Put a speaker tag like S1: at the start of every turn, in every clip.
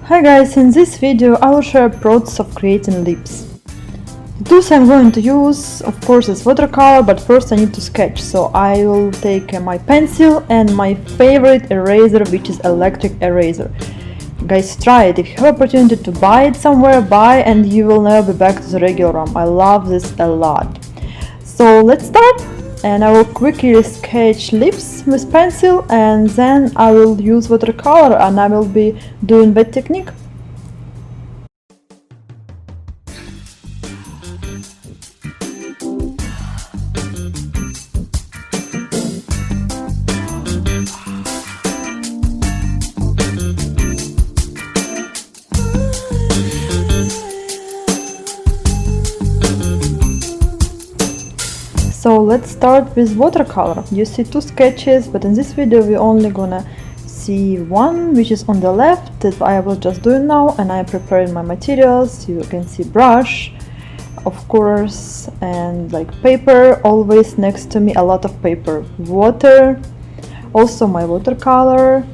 S1: Hi guys, in this video I will share a process of creating lips. The tools I'm going to use, of course, is watercolor, but first I need to sketch. So I will take my pencil and my favorite eraser, which is electric eraser. Guys, try it. If you have opportunity to buy it somewhere, buy, and you will never be back to the regular one. I love this a lot. So let's start. And I will quickly sketch lips with pencil, and then I will use watercolor and I will be doing that technique. So let's start with watercolor. You see two sketches, but in this video we're only gonna see one, which is on the left, that I will just do now, and I prepared my materials. You can see brush, of course, and like paper, always next to me, a lot of paper, water, also my watercolor,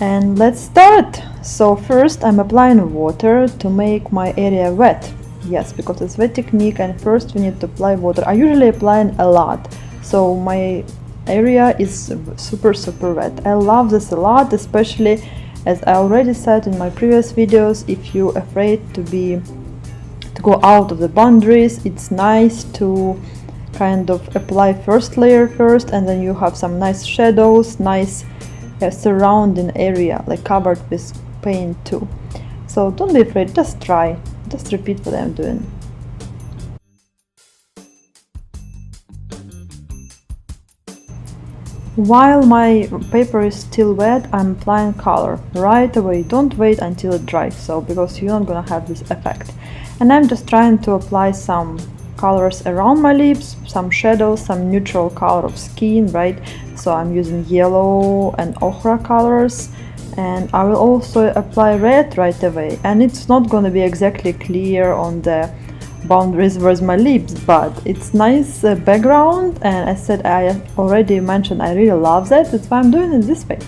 S1: and let's start. So first I'm applying water to make my area wet. Yes, because it's wet technique, and first we need to apply water. I usually apply a lot, so my area is super wet. I love this a lot, especially as I already said in my previous videos, if you're afraid to go out of the boundaries, it's nice to kind of apply first layer first, and then you have some nice shadows, nice surrounding area like covered with paint too. So don't be afraid, just try. Just repeat what I'm doing. While my paper is still wet, I'm applying color right away. Don't wait until it dries, so because you're not gonna have this effect. And I'm just trying to apply some colors around my lips, some shadows, some neutral color of skin, right? So I'm using yellow and ochre colors. And I will also apply red right away, and it's not going to be exactly clear on the boundaries with my lips, but it's nice background, and as said, I already mentioned I really love that. That's why I'm doing it this way.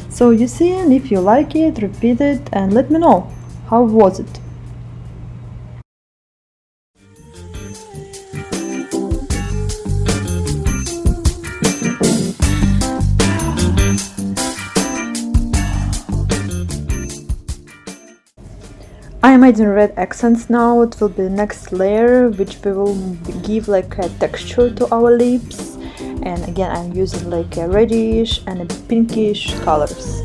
S1: So you see, and if you like it, repeat it and let me know how was it. I'm adding red accents now. It will be the next layer, which we will give like a texture to our lips. And again, I'm using like a reddish and a pinkish colors.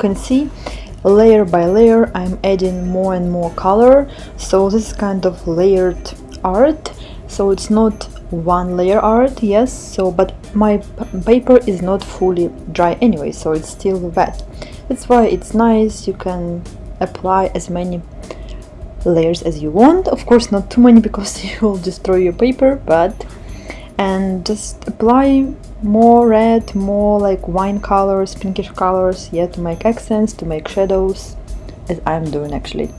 S1: can see, layer by layer I'm adding more and more color, so this is kind of layered art. So it's not one layer art, yes, so but my paper is not fully dry anyway, so it's still wet. That's why it's nice. You can apply as many layers as you want, of course not too many because you will destroy your paper, but and just apply more red, more like wine colors, pinkish colors, yeah, to make accents, to make shadows, as I'm doing actually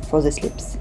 S1: for these lips.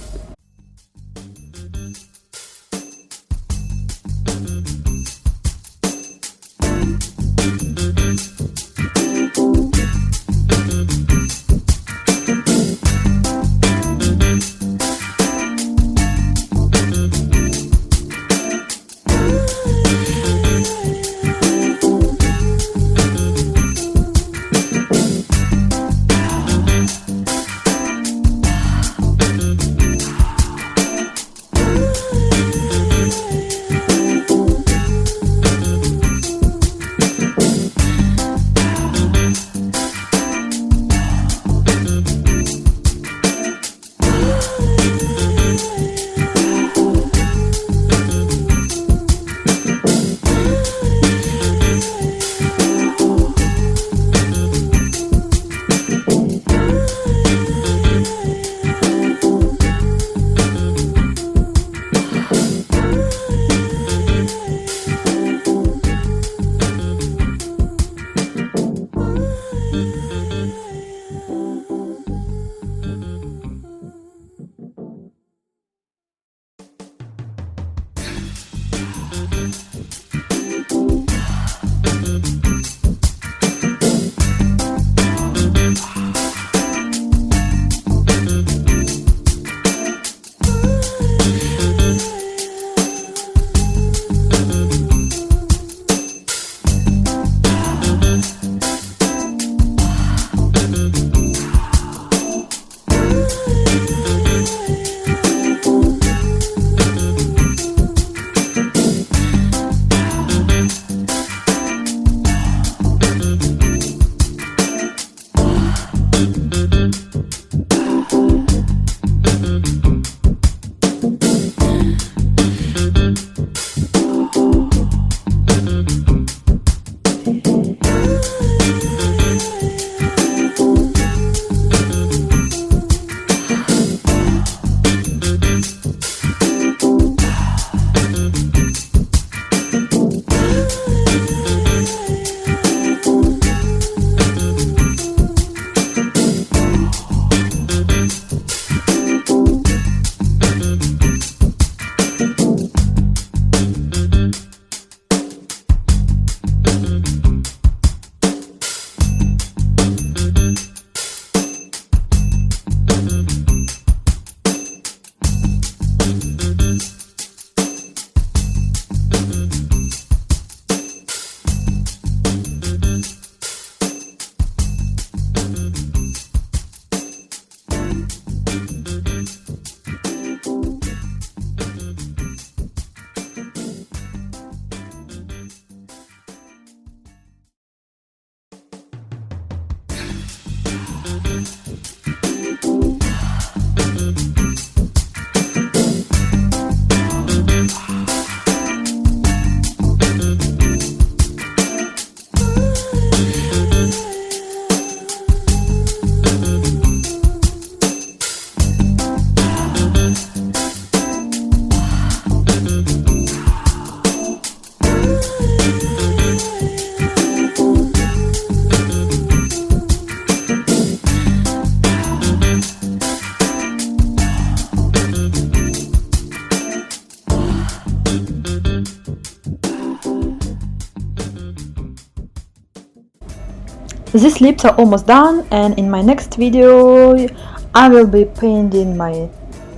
S1: These lips are almost done, and in my next video I will be painting my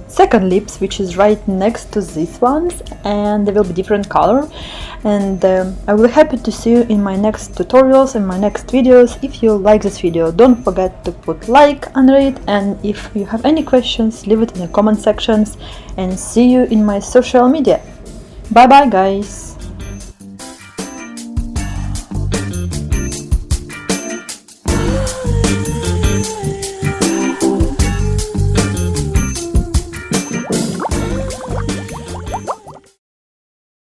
S1: second lips, which is right next to these ones, and they will be different color. And I will be happy to see you in my next tutorials and my next videos. If you like this video, don't forget to put like under it, and if you have any questions, leave it in the comment sections, and see you in my social media. Bye bye guys!